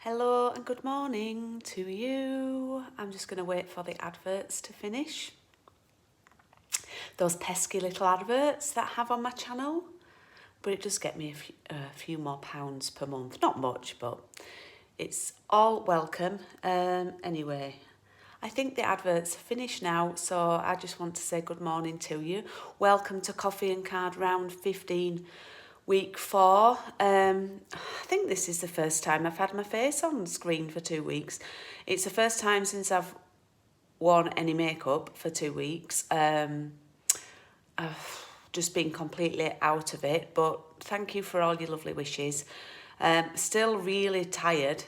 Hello and good morning to you. I'm just going to wait for the adverts to finish. Those pesky little adverts that I have on my channel. But it does get me a few more pounds per month. Not much, but it's all welcome. Anyway, I think the adverts are finished now, so I just want to say good morning to you. Welcome to Coffee and Card Round 15. Week 4. I think this is the first time I've had my face on screen for 2 weeks. It's the first time since I've worn any makeup for 2 weeks. I've just been completely out of it, but thank you for all your lovely wishes. Still really tired.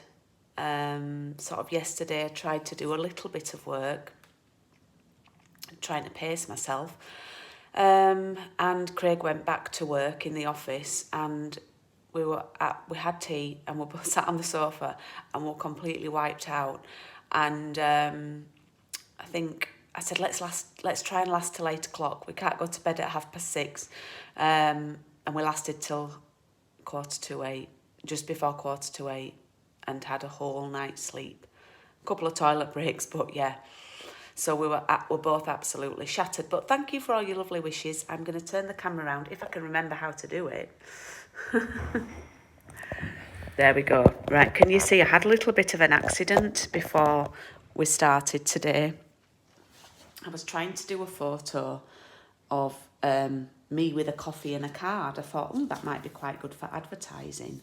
Sort of yesterday I tried to do a little bit of work, trying to pace myself. And Craig went back to work in the office, and we had tea, and we both sat on the sofa and we're completely wiped out. And I think I said, let's try and last till 8 o'clock. We can't go to bed at 6:30. And we lasted till 7:45, just before 7:45, and had a whole night's sleep. A couple of toilet breaks, but yeah. So we're both absolutely shattered. But thank you for all your lovely wishes. I'm going to turn the camera around if I can remember how to do it. There we go. Right, can you see I had a little bit of an accident before we started today. I was trying to do a photo of me with a coffee and a card. I thought, that might be quite good for advertising.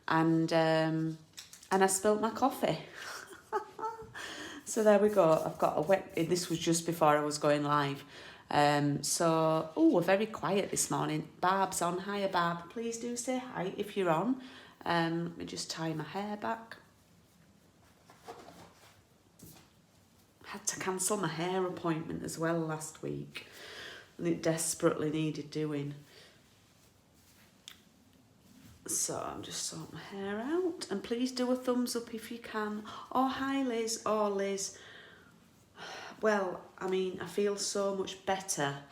And I spilt my coffee. So there we go. I've got a wet... This was just before I was going live. We're very quiet this morning. Barb's on. Hiya, Barb. Please do say hi if you're on. Let me just tie my hair back. Had to cancel my hair appointment as well last week. And it desperately needed doing. So I'm just sorting my hair out. And please do a thumbs up if you can. Oh, hi Liz. Oh, Liz. Well, I mean, I feel so much better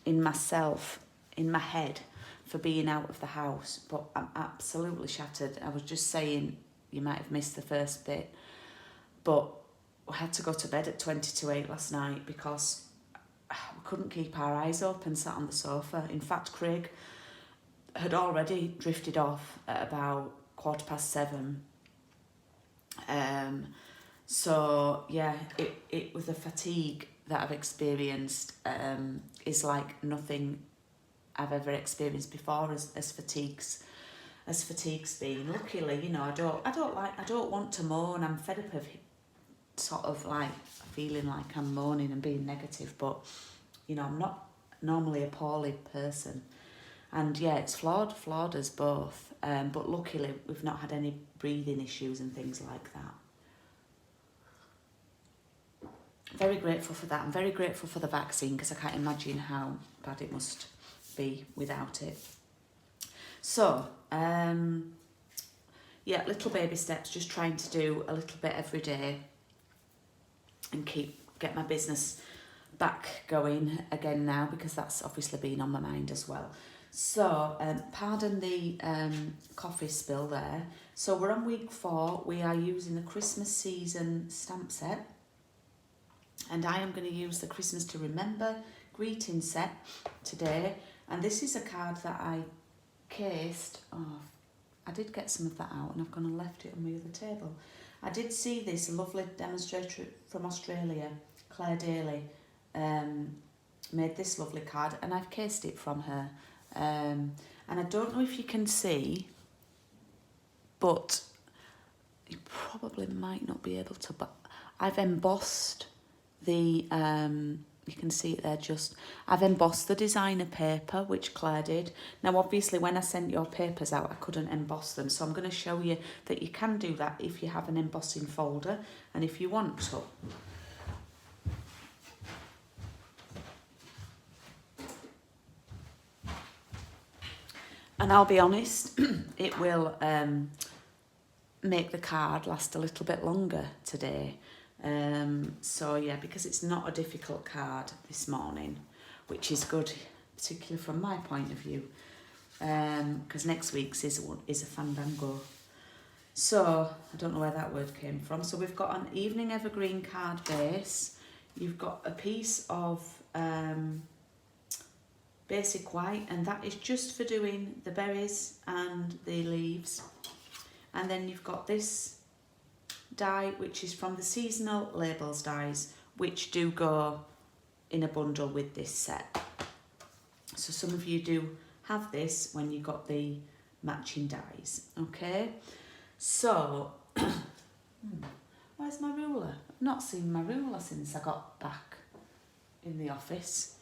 in myself, in my head, for being out of the house. But I'm absolutely shattered. I was just saying, you might have missed the first bit. But we had to go to bed at 20 to 8 last night because we couldn't keep our eyes open, sat on the sofa. In fact, Craig had already drifted off at about 7:15. So yeah, it was the fatigue that I've experienced is like nothing I've ever experienced before as fatigue's been. Luckily, I don't want to moan. I'm fed up of sort of like feeling like I'm moaning and being negative, but I'm not normally a poorly person. And yeah, it's flawed us both. But luckily, we've not had any breathing issues and things like that. Very grateful for that. I'm very grateful for the vaccine because I can't imagine how bad it must be without it. So, little baby steps, just trying to do a little bit every day and get my business back going again now, because that's obviously been on my mind as well. So, pardon the coffee spill there. So we're on week 4. We are using the Christmas season stamp set. And I am going to use the Christmas to Remember greeting set today. And this is a card that I cased. Oh, I did get some of that out and I've gone and left it on the other table. I did see this lovely demonstrator from Australia, Claire Daly, made this lovely card, and I've cased it from her. And I don't know if you can see, but you probably might not be able to, but I've embossed the, you can see it there I've embossed the designer paper, which Claire did. Now, obviously, when I sent your papers out, I couldn't emboss them, so I'm going to show you that you can do that if you have an embossing folder and if you want to. And I'll be honest, it will make the card last a little bit longer today. So yeah, because it's not a difficult card this morning, which is good, particularly from my point of view, because next week's is a fandango. So, I don't know where that word came from. So we've got an evening evergreen card base. You've got a piece of basic white, and that is just for doing the berries and the leaves. And then you've got this die, which is from the seasonal labels dies, which do go in a bundle with this set. So some of you do have this when you got the matching dies, okay? So, where's my ruler? I've not seen my ruler since I got back in the office.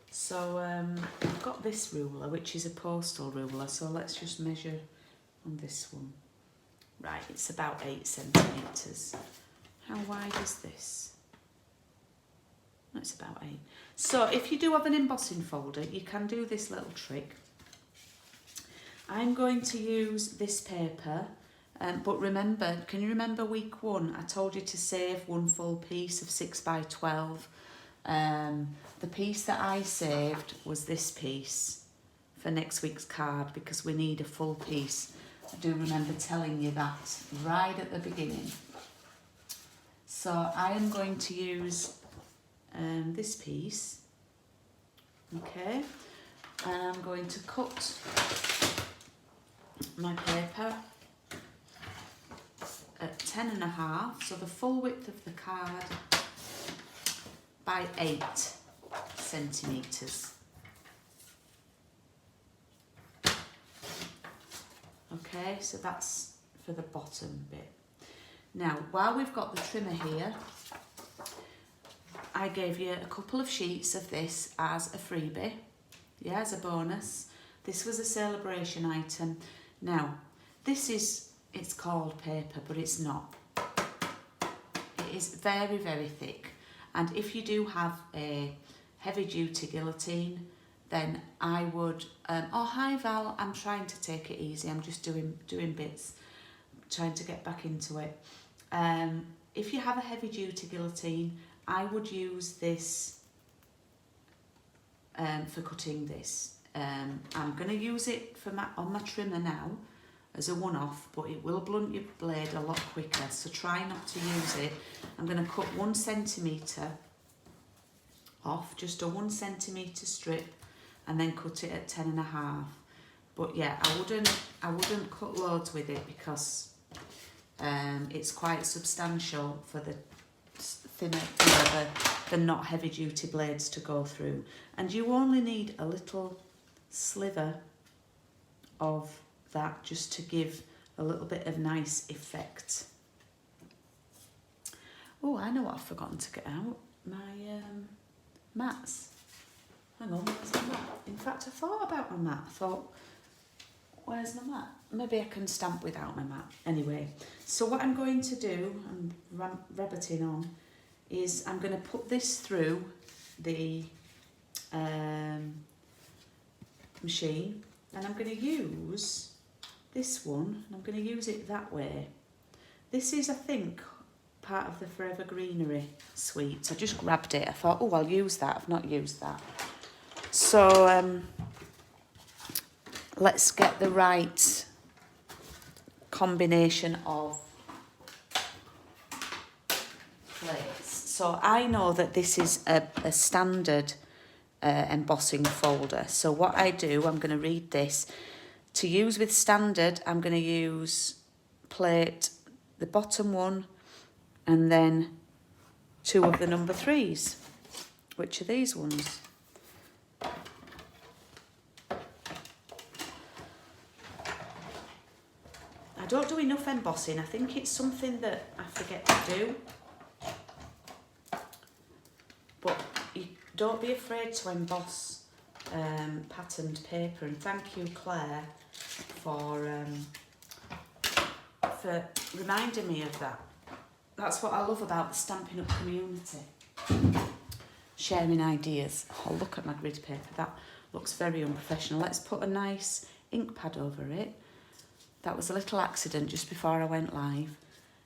So I've got this ruler, which is a postal ruler, so let's just measure on this one. Right, it's about 8 centimetres. How wide is this? That's about 8. So if you do have an embossing folder, you can do this little trick. I'm going to use this paper, but remember, can you remember week 1? I told you to save one full piece of 6 by 12. The piece that I saved was this piece for next week's card because we need a full piece. I do remember telling you that right at the beginning. So I am going to use this piece, okay, and I'm going to cut my paper at 10.5, so the full width of the card, by 8 centimetres. Okay, so that's for the bottom bit. Now, while we've got the trimmer here, I gave you a couple of sheets of this as a freebie, yeah, as a bonus. This was a celebration item. Now, this is, it's called paper, but it's not. It is very, very thick. And if you do have a heavy duty guillotine, then I would, oh hi Val, I'm trying to take it easy, I'm just doing bits, trying to get back into it. If you have a heavy duty guillotine, I would use this for cutting this. I'm going to use it for on my trimmer now as a one-off, but it will blunt your blade a lot quicker, so try not to use it. I'm going to cut 1 centimetre off, just a 1 centimetre strip, and then cut it at 10.5. But yeah, I wouldn't cut loads with it because it's quite substantial for the thinner, the not heavy duty blades to go through. And you only need a little sliver of that just to give a little bit of nice effect. Oh, I know what I've forgotten to get out. My mats. Hang on, where's my mat? In fact, I thought about my mat. I thought, where's my mat? Maybe I can stamp without my mat. Anyway, so what I'm going to do, and rabbiting on, is I'm going to put this through the machine, and I'm going to use this one, and I'm going to use it that way. This is, I think, part of the Forever Greenery suite. I just grabbed it. I thought, oh, I'll use that. I've not used that. So let's get the right combination of plates. So I know that this is a standard embossing folder. So what I do, I'm going to read this. To use with standard, I'm going to use plate, the bottom one, and then 2 of the number 3s, which are these ones. I don't do enough embossing. I think it's something that I forget to do. But you don't be afraid to emboss patterned paper. And thank you, Claire, for reminding me of that. That's what I love about the Stampin' Up community. Sharing ideas. Oh, look at my grid paper. That looks very unprofessional. Let's put a nice ink pad over it. That was a little accident just before I went live.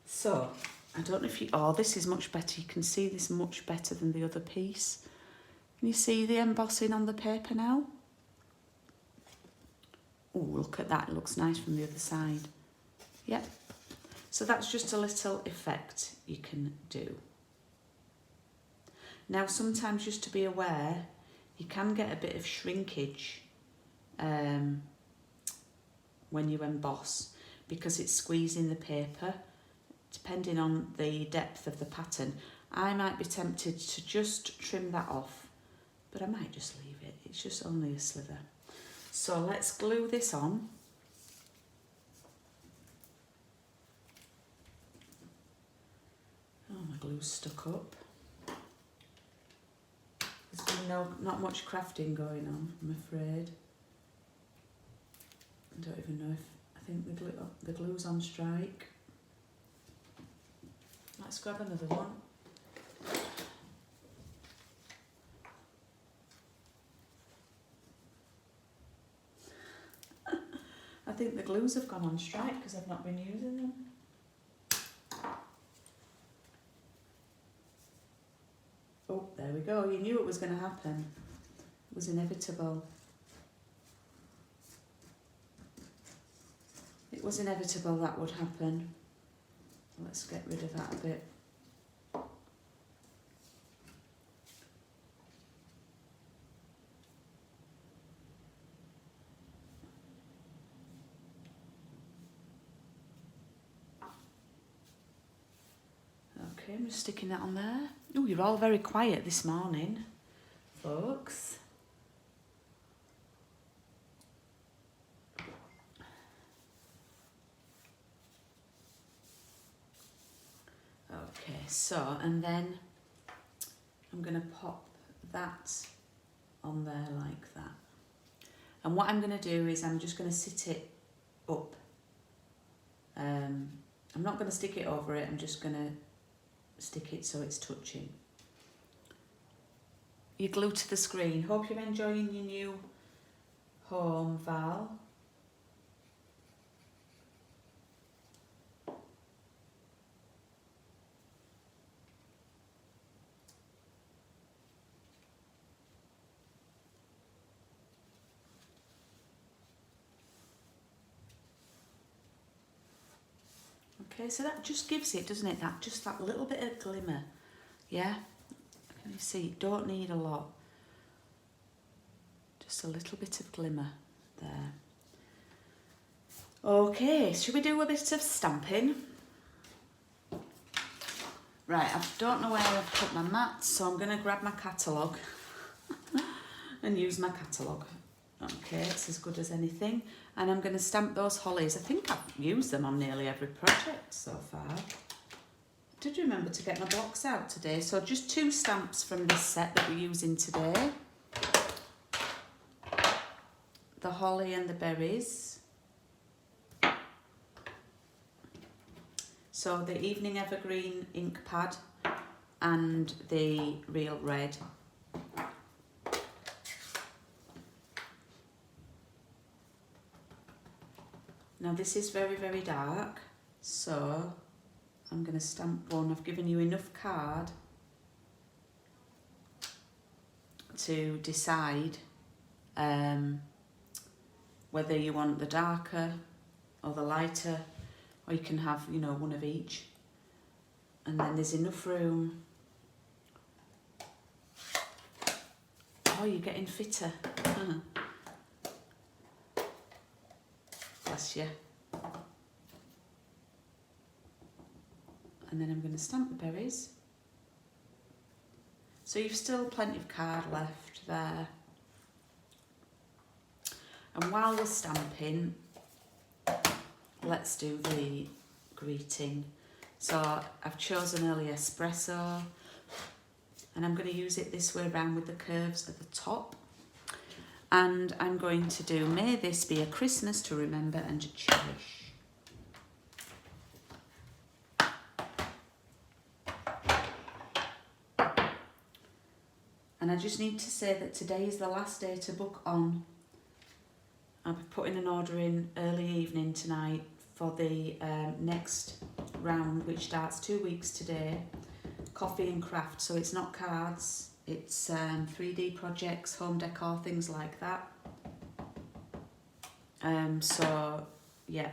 So, I don't know if you... Oh, this is much better. You can see this much better than the other piece. Can you see the embossing on the paper now? Oh, look at that. It looks nice from the other side. Yep. So that's just a little effect you can do. Now sometimes, just to be aware, you can get a bit of shrinkage when you emboss, because it's squeezing the paper, depending on the depth of the pattern. I might be tempted to just trim that off, but I might just leave it. It's just only a slither. So let's glue this on. Oh, my glue's stuck up. There's been not much crafting going on, I'm afraid. I don't even know if, I think the glue's on strike. Let's grab another one. I think the glues have gone on strike because I've not been using them. Oh, there we go. You knew it was going to happen. It was inevitable. It was inevitable that would happen. Let's get rid of that a bit. Okay, I'm just sticking that on there. Oh, you're all very quiet this morning, folks. Okay, so, and then I'm going to pop that on there like that. And what I'm going to do is I'm just going to sit it up. I'm not going to stick it over it, I'm just going to stick it so it's touching. You're glued to the screen. Hope you're enjoying your new home, Val. Okay, so that just gives it, doesn't it, just that little bit of glimmer, yeah? Can you see? Don't need a lot. Just a little bit of glimmer there. Okay, should we do a bit of stamping? Right, I don't know where I've put my mats, so I'm going to grab my catalogue and use my catalogue. Okay, it's as good as anything. And I'm going to stamp those hollies. I think I've used them on nearly every project so far. Did remember to get my blocks out today. So just 2 stamps from this set that we're using today. The holly and the berries. So the Evening Evergreen ink pad and the Real Red. Now this is very, very dark, so I'm going to stamp one. I've given you enough card to decide whether you want the darker or the lighter, or you can have, you know, one of each. And then there's enough room. Oh, you're getting fitter. Bless you. And then I'm going to stamp the berries. So you've still plenty of card left there. And while we're stamping, let's do the greeting. So I've chosen early espresso, and I'm going to use it this way around with the curves at the top. And I'm going to do, may this be a Christmas to remember and to cherish. And I just need to say that today is the last day to book on. I'll be putting an order in early evening tonight for the next round, which starts 2 weeks today. Coffee and craft, so it's not cards. It's 3D projects, home decor, things like that. So, yeah.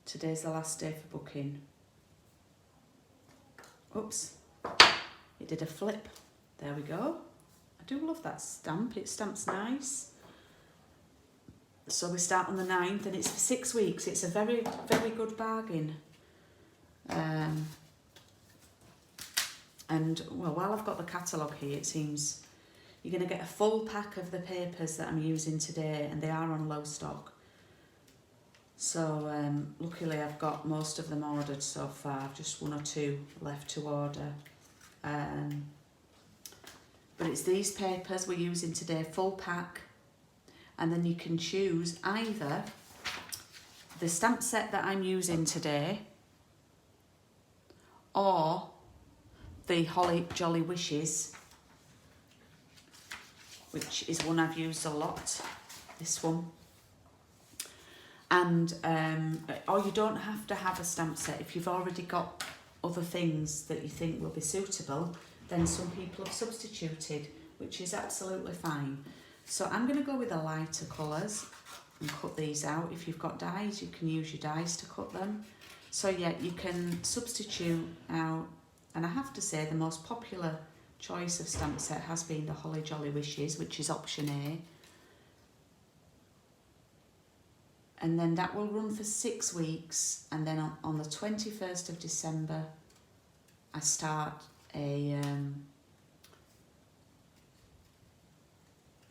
today's the last day for booking. Oops, it did a flip. There we go. I do love that stamp, it stamps nice. So we start on the 9th and it's for 6 weeks. It's a very, very good bargain. And well, while I've got the catalogue here, it seems you're going to get a full pack of the papers that I'm using today, and they are on low stock. So luckily I've got most of them ordered so far, just 1 or 2 left to order. But it's these papers we're using today, full pack, and then you can choose either the stamp set that I'm using today or the Holly Jolly Wishes, which is one I've used a lot, this one. And or you don't have to have a stamp set. If you've already got other things that you think will be suitable, then some people have substituted, which is absolutely fine. So I'm going to go with the lighter colours and cut these out. If you've got dies, you can use your dies to cut them. So yeah, you can substitute out, and I have to say the most popular choice of stamp set has been the Holly Jolly Wishes, which is option A. And then that will run for 6 weeks, and then on the 21st of December I start a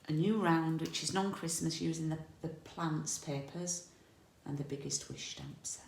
new round, which is non-Christmas, using the plants papers and the Biggest Wish stamp set.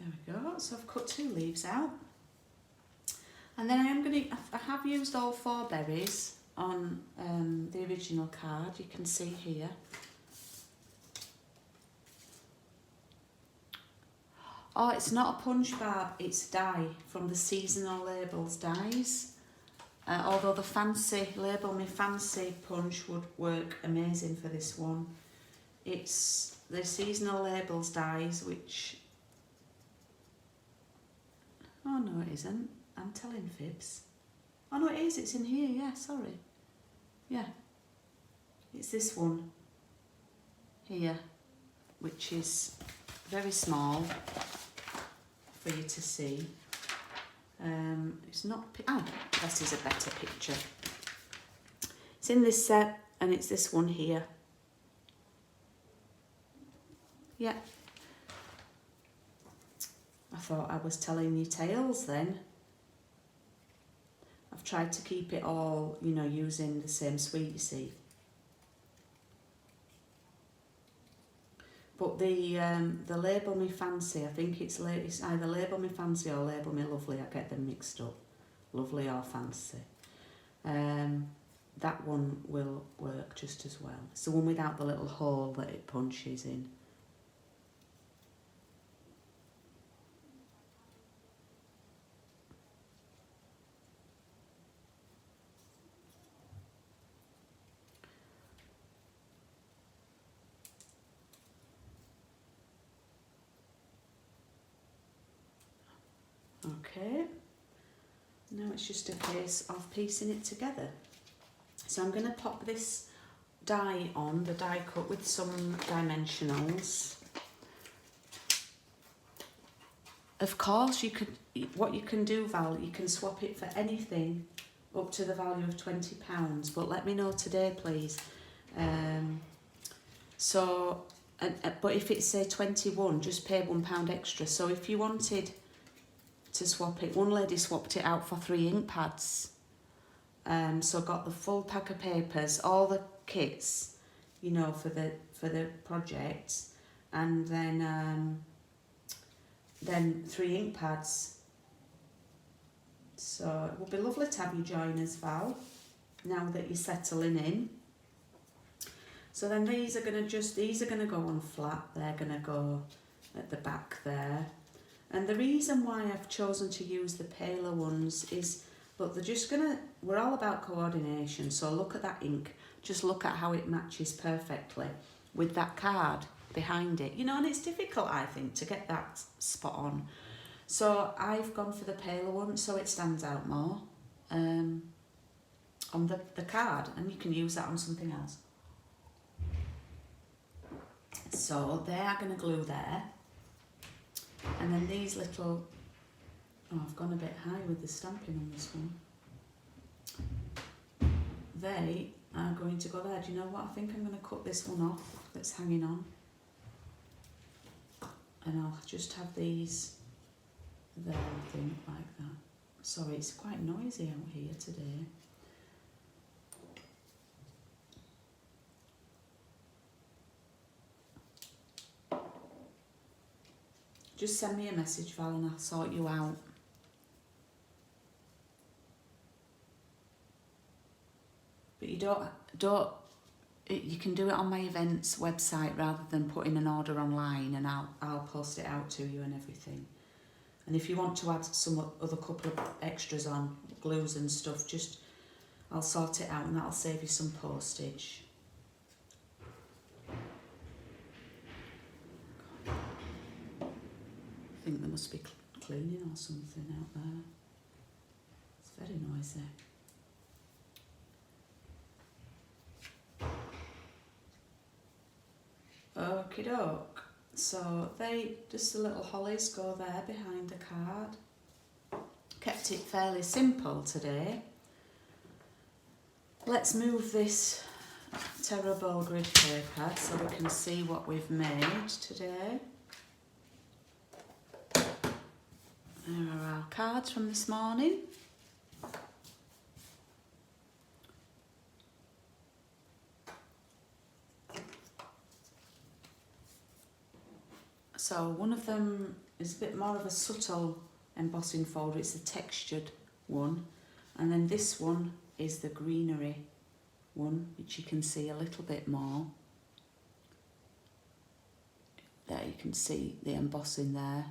There we go, so I've cut 2 leaves out. And then I have used all 4 berries on the original card, you can see here. Oh, it's not a punch barb, it's die from the seasonal labels dies. Although the fancy, Label Me Fancy punch would work amazing for this one. It's the seasonal labels dies, which... Oh no, it isn't. I'm telling fibs. Oh no, it is. It's in here. Yeah, sorry. Yeah. It's this one here, which is very small for you to see. It's not... Oh, this is a better picture. It's in this set, and it's this one here. Yeah. I thought I was telling you tales then. I've tried to keep it all, you know, using the same suite, you see. But the Label Me Fancy, I think it's either Label Me Fancy or Label Me Lovely. I get them mixed up. Lovely or Fancy. That one will work just as well. It's the one without the little hole that it punches in. Okay, now it's just a case of piecing it together. So I'm going to pop this die on, the die cut, with some dimensionals. Of course, you could, what you can do, Val, you can swap it for anything up to the value of £20, but let me know today, please. But if it's say 21, just pay £1 extra. So if you wanted to swap it. One lady swapped it out for 3 ink pads. So I got the full pack of papers, all the kits, you know, for the projects, and then 3 ink pads. So it would be lovely to have you join us, Val, now that you're settling in. So then these are gonna go on flat. They're gonna go at the back there. And the reason why I've chosen to use the paler ones is, look, we're all about coordination. So look at that ink. Just look at how it matches perfectly with that card behind it. You know, and it's difficult, I think, to get that spot on. So I've gone for the paler one so it stands out more on the card, and you can use that on something else. So they are going to glue there. And then these little, I've gone a bit high with the stamping on this one. They are going to go there. Do you know what? I think I'm going to cut this one off that's hanging on. And I'll just have these there, I think, like that. Sorry, it's quite noisy out here today. Just send me a message, Val, and I'll sort you out. But you you can do it on my events website rather than putting an order online, and I'll post it out to you and everything. And if you want to add some other couple of extras on, glues and stuff, I'll sort it out, and that'll save you some postage. I think there must be cleaning or something out there. It's very noisy. Okie doke. So just the little hollies go there behind the card. Kept it fairly simple today. Let's move this terrible grid paper so we can see what we've made today. There are our cards from this morning. So one of them is a bit more of a subtle embossing folder. It's a textured one. And then this one is the greenery one, which you can see a little bit more. There you can see the embossing there.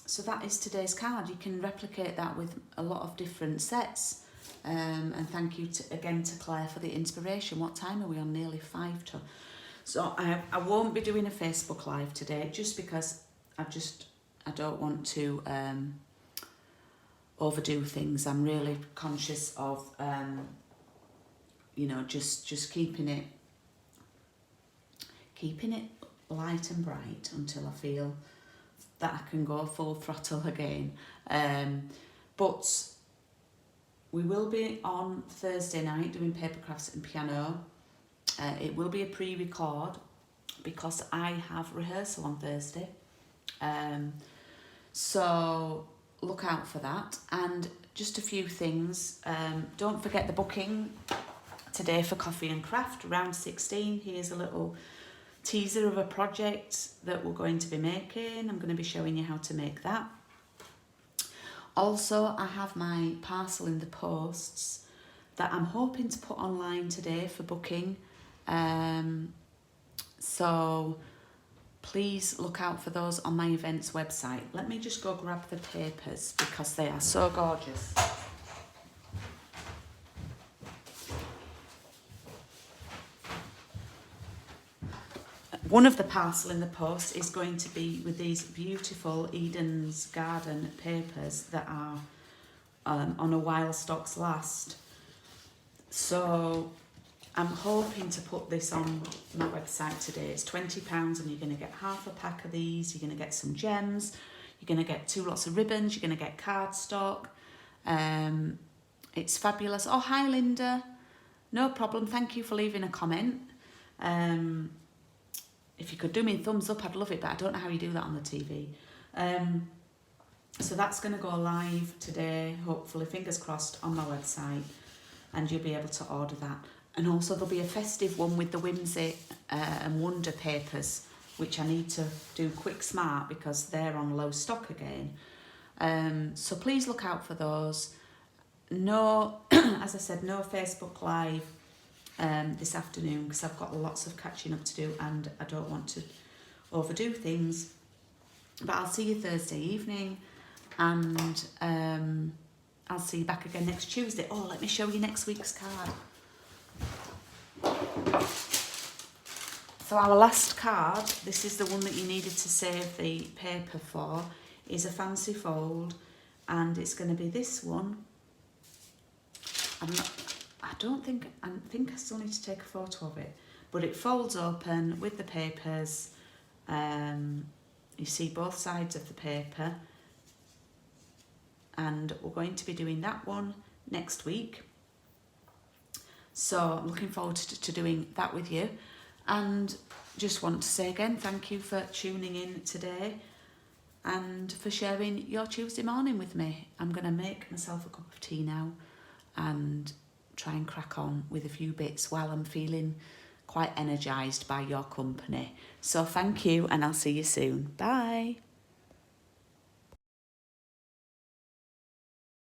So that is today's card. You can replicate that with a lot of different sets. And thank you again to Claire for the inspiration. What time are we on? Nearly 5 to. So I won't be doing a Facebook Live today just because I don't want to overdo things. I'm really conscious of you know, just keeping it light and bright until I feel that I can go full throttle again. But we will be on Thursday night doing paper crafts and piano. It will be a pre-record because I have rehearsal on Thursday. So look out for that. And just a few things. Don't forget the booking today for Coffee and Craft, round 16. Here's a little teaser of a project that we're going to be making. I'm going to be showing you how to make that. Also, I have my parcel in the posts that I'm hoping to put online today for booking. So please look out for those on my events website. Let me just go grab the papers because they are so gorgeous. One of the parcel in the post is going to be with these beautiful Eden's Garden papers that are on a while stocks last. So I'm hoping to put this on my website today. It's £20 and you're going to get half a pack of these. You're going to get some gems. You're going to get 2 lots of ribbons. You're going to get cardstock. It's fabulous. Oh, hi, Linda. No problem. Thank you for leaving a comment. If you could do me a thumbs up, I'd love it, but I don't know how you do that on the TV. So that's going to go live today, hopefully, fingers crossed, on my website, and you'll be able to order that. And also there'll be a festive one with the Whimsy and Wonder papers, which I need to do quick smart because they're on low stock again. So please look out for those. No, as I said, no Facebook Live this afternoon because I've got lots of catching up to do and I don't want to overdo things. But I'll see you Thursday evening, and I'll see you back again next Tuesday. Oh, let me show you next week's card. So our last card, this is the one that you needed to save the paper for, is a fancy fold, and it's going to be this one. I think I still need to take a photo of it, but it folds open with the papers. You see both sides of the paper, and we're going to be doing that one next week. So I'm looking forward to doing that with you, and just want to say again, thank you for tuning in today and for sharing your Tuesday morning with me. I'm going to make myself a cup of tea now and try and crack on with a few bits while I'm feeling quite energised by your company. So thank you, and I'll see you soon. Bye.